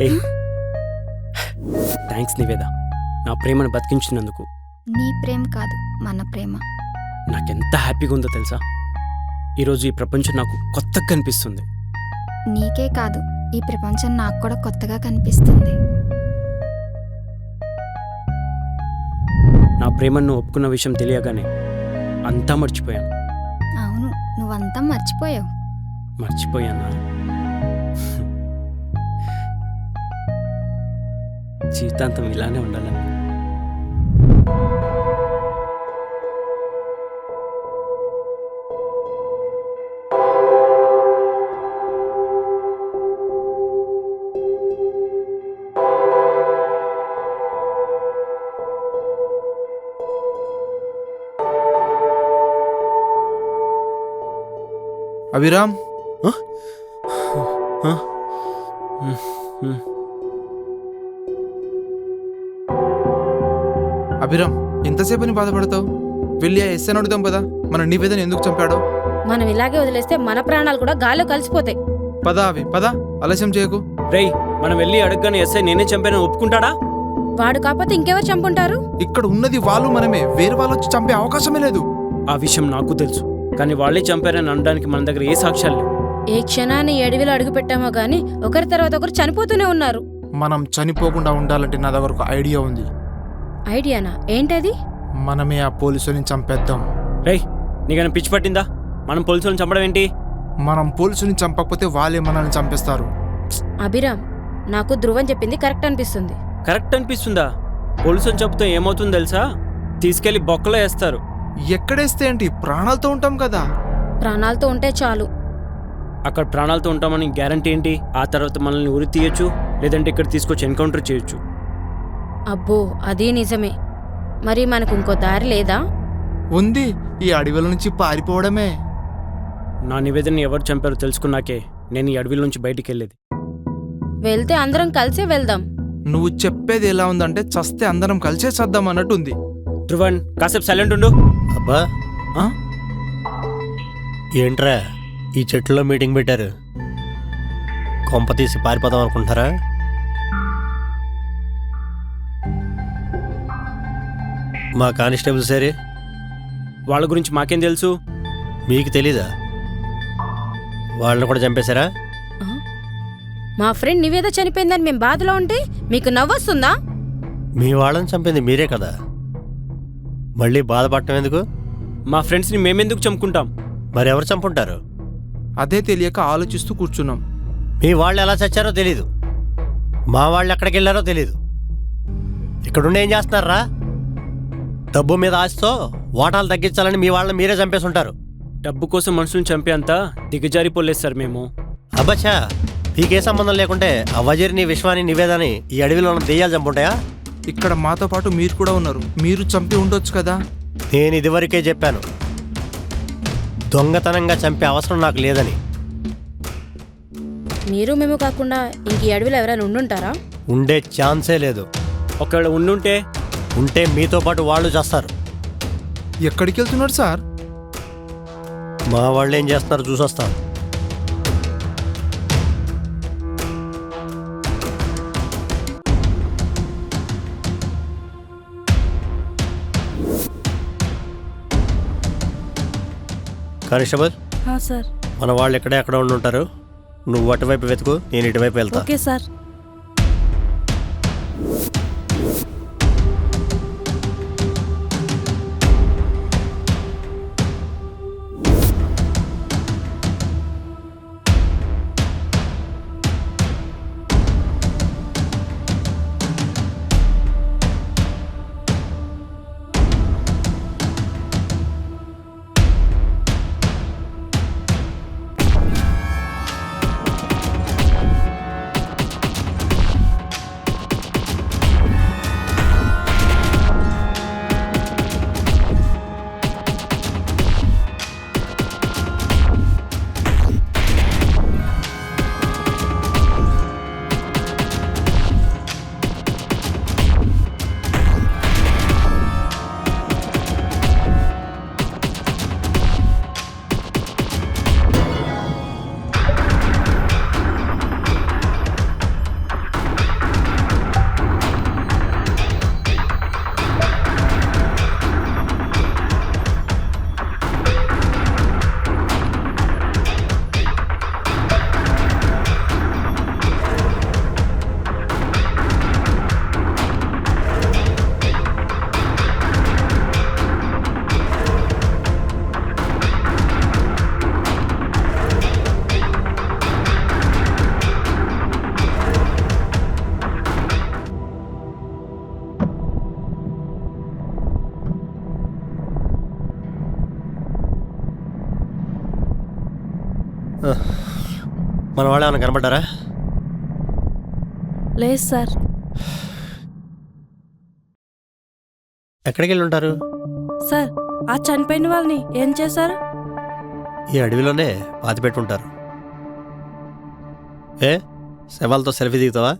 ఏయ్ థ్యాంక్స్ నివేద, నా ప్రేమను బతికించినందుకు. నీ ప్రేమ కాదు, మన ప్రేమ. నాకెంత హ్యాపీగా ఉందో తెలుసా? ఈరోజు ఈ ప్రపంచం నాకు కొత్తగా కనిపిస్తుంది. నీకే కాదు, ఈ ప్రపంచం నాకు కూడా కొత్తగా కనిపిస్తుంది. నా ప్రేమను ఒప్పుకున్న విషయం తెలియగానే అంతా మర్చిపోయాను. అవును, నువ్వంతా మర్చిపోయావు. మర్చిపోయానా? జీవితాంతం ఇలానే ఉండాలని. అభిరామ్, అభిరామ్, ఎంతసేపని బాధపడతావు? వెళ్ళి ఆ ఎస్ఐని అడుగుదాం పదా, మన నివేదన ఎందుకు చంపాడో. మనం ఇలాగే వదిలేస్తే మన ప్రాణాలు కూడా గాల్లో కలిసిపోతాయి. పదా అవి పదా, ఆలస్యం చేయకు. రేయ్, మనం వెళ్ళి అడగగానే ఎస్ఐ నేనే చంపానని ఒప్పుకుంటాడా? వాడు కాకపోతే ఇంకెవరు చంపుంటారు? ఇక్కడ ఉన్నది వాళ్ళు మనమే, వేరే వాళ్ళు వచ్చి చంపే అవకాశమే లేదు. ఆ విషయం నాకు తెలుసు, కానీ వాళ్ళే చంపారని అనడానికి మన దగ్గర ఏ సాక్ష్యాలు లేవు. ఏ క్షణాన్ని అడవిలో అడుగు పెట్టామో గానీ ఒకరి తర్వాత ఒకరు చనిపోతూనే ఉన్నారు. మనం చనిపోకుండా ఉండాలంటే నా దగ్గర ఒక ఐడియా ఉంది. ఐడియానా? ఏంటది? మనమే ఆ పోలీసుని చంపేద్దాం. రేయ్, నీకైనా పిచ్చి పట్టిందా? మనం పోలీసులను చంపడం ఏంటి? మనం పోలీసుని చంపకపోతే వాళ్ళే మనల్ని చంపేస్తారు. అభిరామ్, నాకు ధ్రువం చెప్పింది కరెక్ట్ అనిపిస్తుంది. కరెక్ట్ అనిపిస్తుందా? పోలీసులను చంపితే ఏమవుతుందో తెలుసా? తీసుకెళ్లి బొక్కలో వేస్తారు. ఎక్కడేస్తే ఏంటి, ప్రాణాలతో ఉంటాం కదా. ప్రాణాలతో ఉంటే చాలు. అక్కడ ప్రాణాలతో ఉంటామని గ్యారంటీ ఏంటి? ఆ తర్వాత మనల్ని ఉరి తీయచ్చు, లేదంటే ఇక్కడ తీసుకొచ్చి ఎన్కౌంటర్ చేయొచ్చు. అబ్బో, అదీ నిజమే. మరి మనకు ఇంకో దారి లేదా? ఉంది, ఈ అడవిల నుంచి పారిపోవడమే. నా నివేదనని ఎవరు చంపారో తెలుసుకున్నాకే నేను ఈ అడవిల నుంచి బయటికి వెళ్ళేది. వెళ్తే అందరం కలిసే వెళ్దాం. నువ్వు చెప్పేది ఎలా ఉందంటే చస్తే అందరం కలిసే చద్దాం అన్నట్టుంది. ధ్రువన్, కాసేపు సైలెంట్ ఉండు. అబ్బా, ఆ? ఏంట్రా ఈ చెట్టులో మీటింగ్ పెట్టారు? కొంప తీసి పారిపోదాం అనుకుంటారా? మా కానిస్టేబుల్ సరే, వాళ్ళ గురించి మాకేం తెలుసు? మీకు తెలీదా? వాళ్ళని కూడా చంపేశారా? ఆ? మా ఫ్రెండ్ నివేద చనిపోయిందని మేము బాధలో ఉంటే మీకు నవ్వొస్తుందా? మీ వాళ్ళని చంపింది మీరే కదా, మళ్ళీ బాధపడటం ఎందుకు? మా ఫ్రెండ్స్ని మేమెందుకు చంపుకుంటాం? మరి ఎవరు చంపుంటారు? అదే తెలియక ఆలోచిస్తూ కూర్చున్నాం. మీ వాళ్ళు ఎలా చచ్చారో తెలీదు, మా వాళ్ళు ఎక్కడికి వెళ్ళారో తెలీదు. ఇక్కడుండి ఏం చేస్తున్నారా? డబ్బు మీద ఆశతో వాటాలు తగ్గించాలని మీ వాళ్ళని మీరే చంపేసుంటారు. డబ్బు కోసం మనుషులను చంపేంత దిగజారిపోలేదు సార్ మేము. అబ్బచ్చా, నీకే సంబంధం లేకుంటే ఆ వజీర్ని, విశ్వాని, నివేదని ఈ అడవిలో ఉన్న దెయ్యాలు చంపుంటాయా? ఇక్కడ మాతో పాటు మీరు కూడా ఉన్నారు, మీరు చంపి ఉండొచ్చు కదా. నేను ఇదివరకే చెప్పాను, దొంగతనంగా చంపే అవసరం నాకు లేదని. మీరు మేము కాకుండా ఇంక ఈ అడవిలో ఎవరైనా ఉండుంటారా? ఉండే ఛాన్సే లేదు. ఒకవేళ ఉండుంటే ఉంటే మీతో పాటు వాళ్ళు చేస్తారు. ఎక్కడికి వెళ్తున్నారు సార్? మా వాళ్ళు ఏం చేస్తున్నారో చూసొస్తాను. Constable, sir. మన వాళ్ళు ఎక్కడే ఎక్కడ ఉండి ఉంటారు. నువ్వు అటువైపు వెతుకు, నేను ఇటువైపు వెళ్తా. Okay sir. మన వాళ్ళు ఏమైనా కనబడ్డారా? లేదు సార్. ఎక్కడికి వెళ్ళి ఉంటారు? సార్, ఆ చనిపోయిన వాళ్ళని ఏం చేశారు? ఈ అడవిలోనే పాతిపెట్టుంటారు. ఏ శవాలతో సెల్ఫీ దిగుతావా?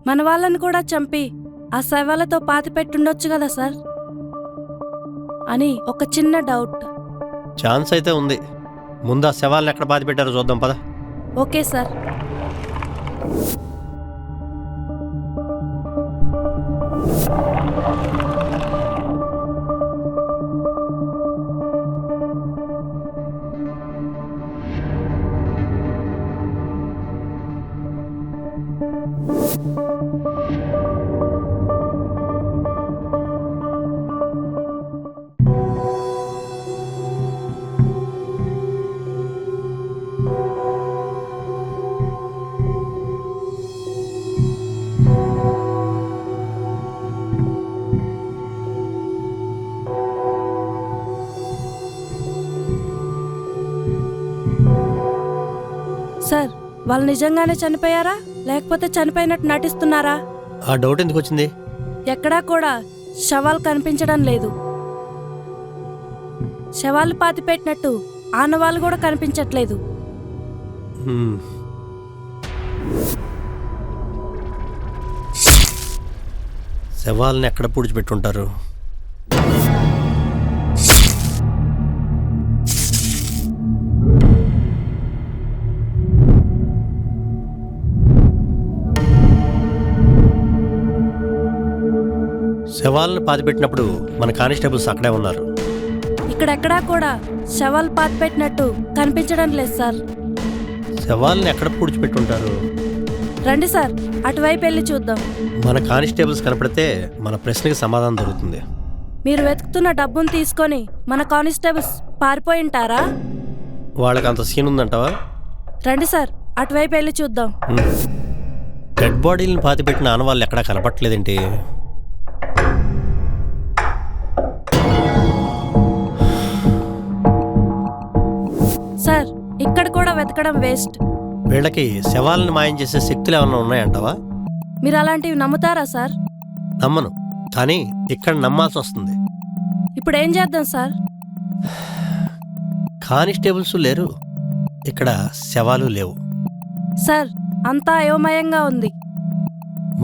మన వాళ్ళని కూడా చంపి ఆ శవాలతో పాతి పెట్టుండొచ్చు కదా సార్ అని ఒక చిన్న డౌట్. ఛాన్స్ అయితే ఉంది. ముందు ఆ శవాలను ఎక్కడ పాతి పెట్టారో చూద్దాం పద. Okay sir. సార్, వాళ్ళు నిజంగానే చనిపోయారా లేకపోతే చనిపోయినట్టు నటిస్తున్నారా? ఆ డౌట్ ఎందుకు వచ్చింది? ఎక్కడా కూడా శవాలు కనిపించడం లేదు. శవాలు పాతి పెట్టినట్టు ఆనవాళ్ళు కూడా కనిపించట్లేదు. శవాలను ఎక్కడ పూడ్చిపెట్టుంటారు? శవాలను పాతిపెట్టినప్పుడు మన కానిస్టేబుల్స్ అక్కడే ఉన్నారు. ఇక్కడెక్కడా కూడా శవాలు పాతి పెట్టినట్టు కనిపించడం లేదు సార్. శవాలను ఎక్కడ పూడ్చిపెట్టుంటారు? రండి సార్, అటువైపు వెళ్ళి చూద్దాం. మన కానిస్టేబుల్స్ కనపడితే మన ప్రశ్నకి సమాధానం దొరుకుతుంది. మీరు వెతుకుతున్న డబ్బును తీసుకొని మన కానిస్టేబుల్స్ పారిపోయి ఉంటారా? వాళ్ళకి అంత సీన్ ఉందంటావా? రండి సార్, అటువైపు వెళ్ళి చూద్దాం. డెడ్ బాడీలను పాతిపెట్టిన ఆనవాళ్ళు ఎక్కడా కనపట్లేదేంటి? సార్, ఇక్కడ కూడా వెతకడం వేస్ట్. వీళ్ళకి శవాలను మాయం చేసే శక్తులు ఏమన్నా ఉన్నాయంటావా? మీరు అలాంటివి నమ్ముతారా సార్? నమ్మను, కానీ ఇక్కడ నమ్మాల్సి వస్తుంది. ఇప్పుడు ఏం చేద్దాం సార్? కానిస్టేబుల్స్ లేరు, ఇక్కడ శవాలు లేవు. సార్, అంతా అయోమయంగా ఉంది.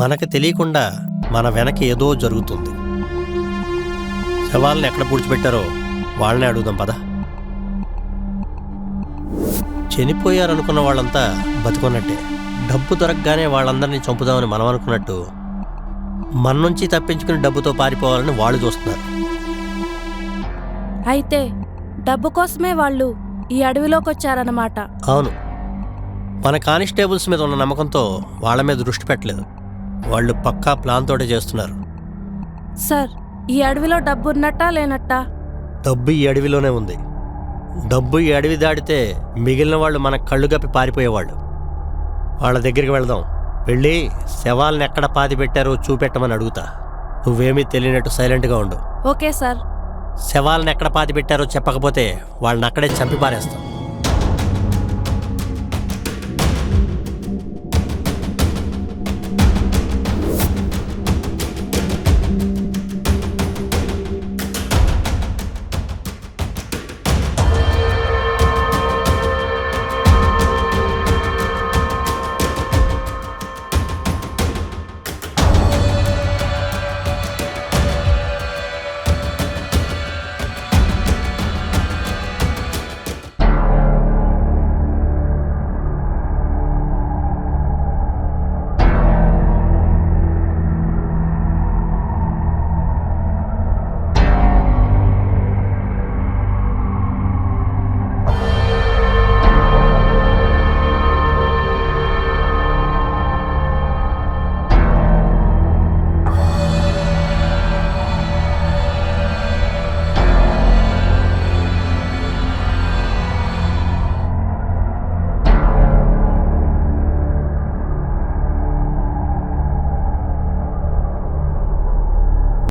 మనకు తెలియకుండా మన వెనక ఏదో జరుగుతుంది. శవాలను ఎక్కడ పూడ్చిపెట్టారో వాళ్ళనే అడుగుదాం పద. చనిపోయారనుకున్న వాళ్ళంతా బతుకున్నట్టే. డబ్బు దొరకగానే వాళ్ళందరినీ చంపుదామని మనం అనుకున్నట్టు మన నుంచి తప్పించుకుని డబ్బుతో పారిపోవాలని వాళ్ళు చూస్తున్నారు. అయితే డబ్బు కోసమే వాళ్ళు ఈ అడవిలోకి వచ్చారన్నమాట. అవును, మన కానిస్టేబుల్స్ మీద ఉన్న నమ్మకంతో వాళ్ళ మీద దృష్టి పెట్టలేదు. వాళ్ళు పక్కా ప్లాన్ తోటే చేస్తున్నారు. సార్, ఈ అడవిలో డబ్బు ఉన్నట్టా లేనట్టా? డబ్బు ఈ అడవిలోనే ఉంది. డబ్బు ఈ అడవి దాడితే మిగిలిన వాళ్ళు మన కళ్ళు కప్పి పారిపోయేవాళ్ళు. వాళ్ళ దగ్గరికి వెళదాం. వెళ్ళి శవాలను ఎక్కడ పాతి పెట్టారో చూపెట్టమని అడుగుతా. నువ్వేమీ తెలియనట్టు సైలెంట్గా ఉండు. Okay sir. శవాలను ఎక్కడ పాతి పెట్టారో చెప్పకపోతే వాళ్ళని అక్కడే చంపి పారేస్తాం.